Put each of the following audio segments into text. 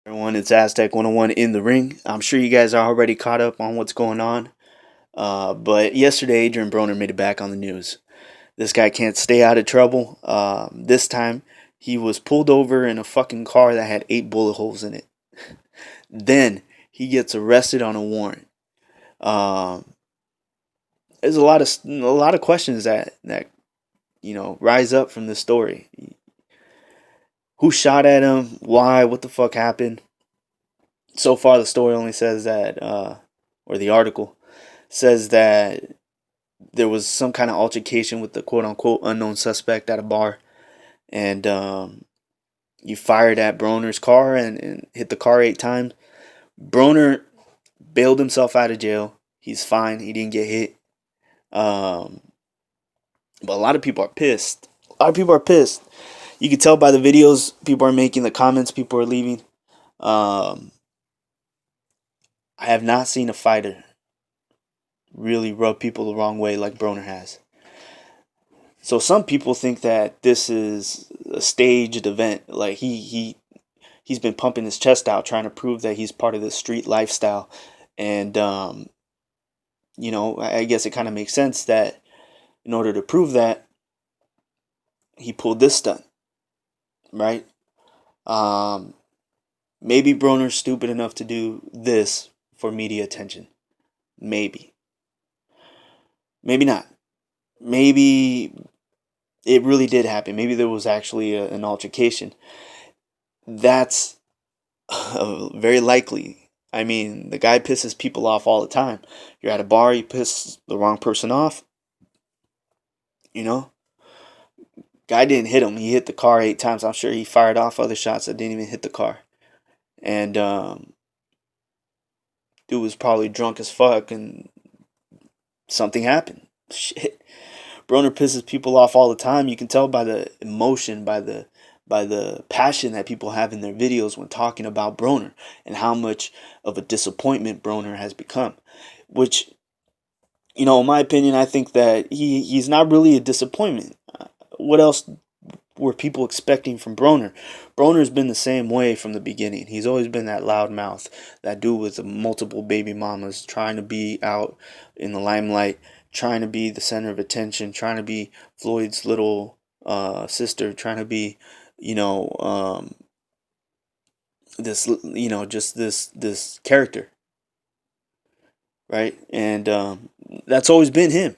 Everyone, it's Aztec 101 in the ring. I'm sure you guys are already caught up on what's going on. But yesterday, Adrien Broner made it back on the news. This guy can't stay out of trouble. This time, he was pulled over in a fucking car that had 8 bullet holes in it. Then he gets arrested on a warrant. Um, there's a lot of questions that rise up from this story. Who shot at him? Why? What the fuck happened? So far, the story only says that, or the article says that there was some kind of altercation with the quote unquote unknown suspect at a bar, and you fired at Broner's car and hit the car 8 times. Broner bailed himself out of jail. He's fine. He didn't get hit. Um, but a lot of people are pissed. A lot of people are pissed. You can tell by the videos people are making, the comments people are leaving. Um, I have not seen a fighter really rub people the wrong way like Broner has. So some people think that this is a staged event. Like he's been pumping his chest out, trying to prove that he's part of the street lifestyle. And I guess it kind of makes sense that in order to prove that, he pulled this stunt, right? Um, Maybe Broner's stupid enough to do this for media attention. Maybe, maybe not. Maybe it really did happen. Maybe there was actually an altercation. That's very likely. I mean, the guy pisses people off all the time. You're at a bar, you piss the wrong person off, you know? Guy didn't hit him. He hit the car 8 times. I'm sure he fired off other shots that didn't even hit the car. And dude was probably drunk as fuck and something happened. Shit. Broner pisses people off all the time. You can tell by the emotion, by the passion that people have in their videos when talking about Broner and how much of a disappointment Broner has become. Which, in my opinion, I think that he's not really a disappointment. What else were people expecting from Broner? Broner's been the same way from the beginning. He's always been that loudmouth, that dude with multiple baby mamas, trying to be out in the limelight, trying to be the center of attention, trying to be Floyd's little sister, trying to be, you know, just this character, right? And that's always been him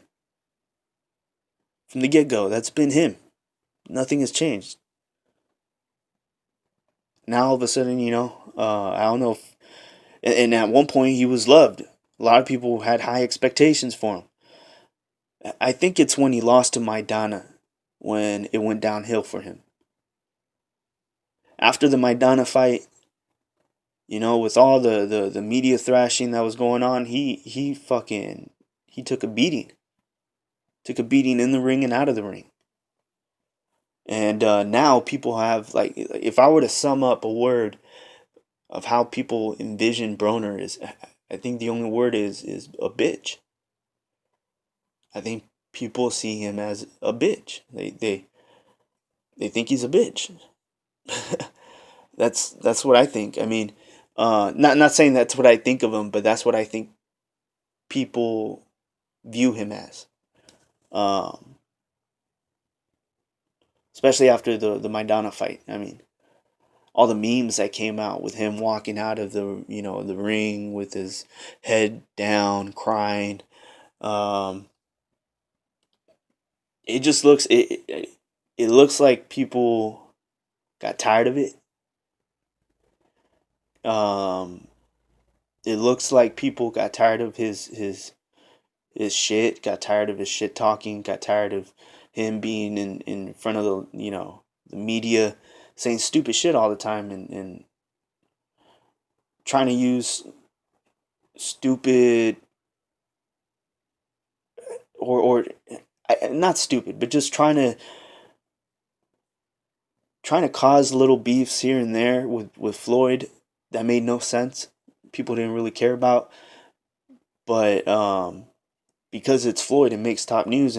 from the get go. That's been him. Nothing has changed. Now all of a sudden, I don't know if, and at one point he was loved. A lot of people had high expectations for him. I think it's when he lost to Maidana when it went downhill for him. After the Maidana fight, with all the media thrashing that was going on, he took a beating. Took a beating in the ring and out of the ring. And now people have, like, if I were to sum up a word of how people envision Broner, is, I think the only word is a bitch. I think people see him as a bitch. They think he's a bitch. That's what I think. I mean, not saying that's what I think of him, but that's what I think people view him as. Um, Especially after the Maidana fight. I mean, all the memes that came out with him walking out of the ring with his head down, crying. Um, it just it looks like people got tired of it. Um, it looks like people got tired of his shit, got tired of his shit talking, got tired of him being in front of the media saying stupid shit all the time and trying to use stupid or not stupid, but just trying to cause little beefs here and there with Floyd that made no sense. People didn't really care about, but because it's Floyd, it makes top news,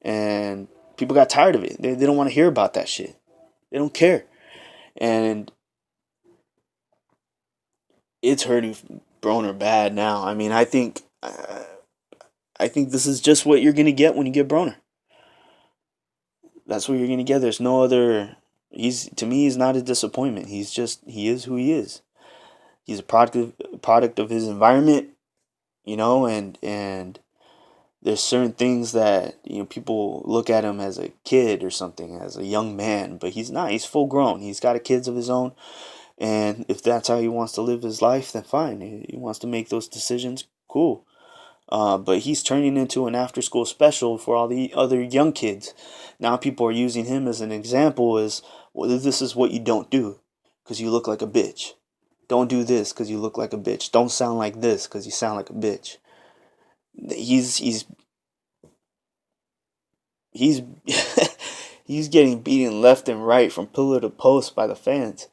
and people got tired of it. They don't want to hear about that shit. They don't care, and it's hurting Broner bad now. I mean, I think this is just what you're gonna get when you get Broner. That's what you're gonna get. There's no other. He's to me, he's not a disappointment. He is who he is. He's a product of his environment, and there's certain things that people look at him as a kid or something, as a young man, but he's not. He's full grown. He's got kids of his own, and if that's how he wants to live his life, then fine. He wants to make those decisions. Cool. But he's turning into an after school special for all the other young kids. Now people are using him as an example as, well, this is what you don't do because you look like a bitch. Don't do this because you look like a bitch. Don't sound like this because you sound like a bitch. He's he's he's getting beaten left and right from pillar to post by the fans.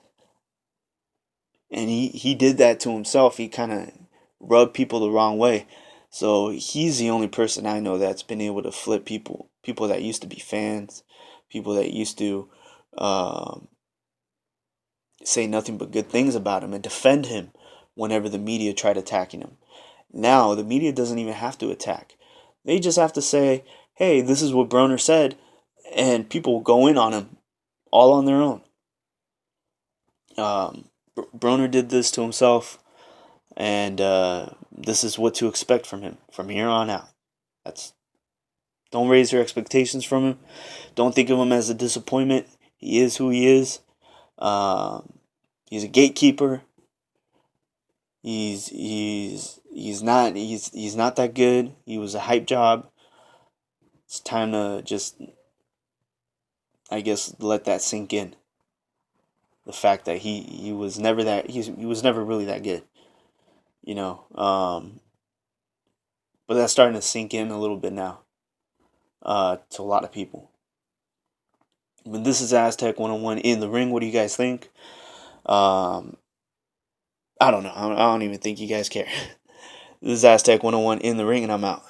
And he did that to himself. He kind of rubbed people the wrong way. So he's the only person I know that's been able to flip people that used to be fans, people that used to um, say nothing but good things about him and defend him whenever the media tried attacking him. Now the media doesn't even have to attack; they just have to say, "Hey, this is what Broner said," and people will go in on him all on their own. Broner did this to himself, and this is what to expect from him from here on out. That's Don't raise your expectations from him. Don't think of him as a disappointment. He is who he is. Um, he's a gatekeeper. He's not that good. He was a hype job. It's time to just, I guess, let that sink in. The fact that he was never he was never really that good, you know. But that's starting to sink in a little bit now, to a lot of people. But this is Aztec 101 in the ring. What do you guys think? Um, I don't know. I don't even think you guys care. This is Aztec 101 in the ring, and I'm out.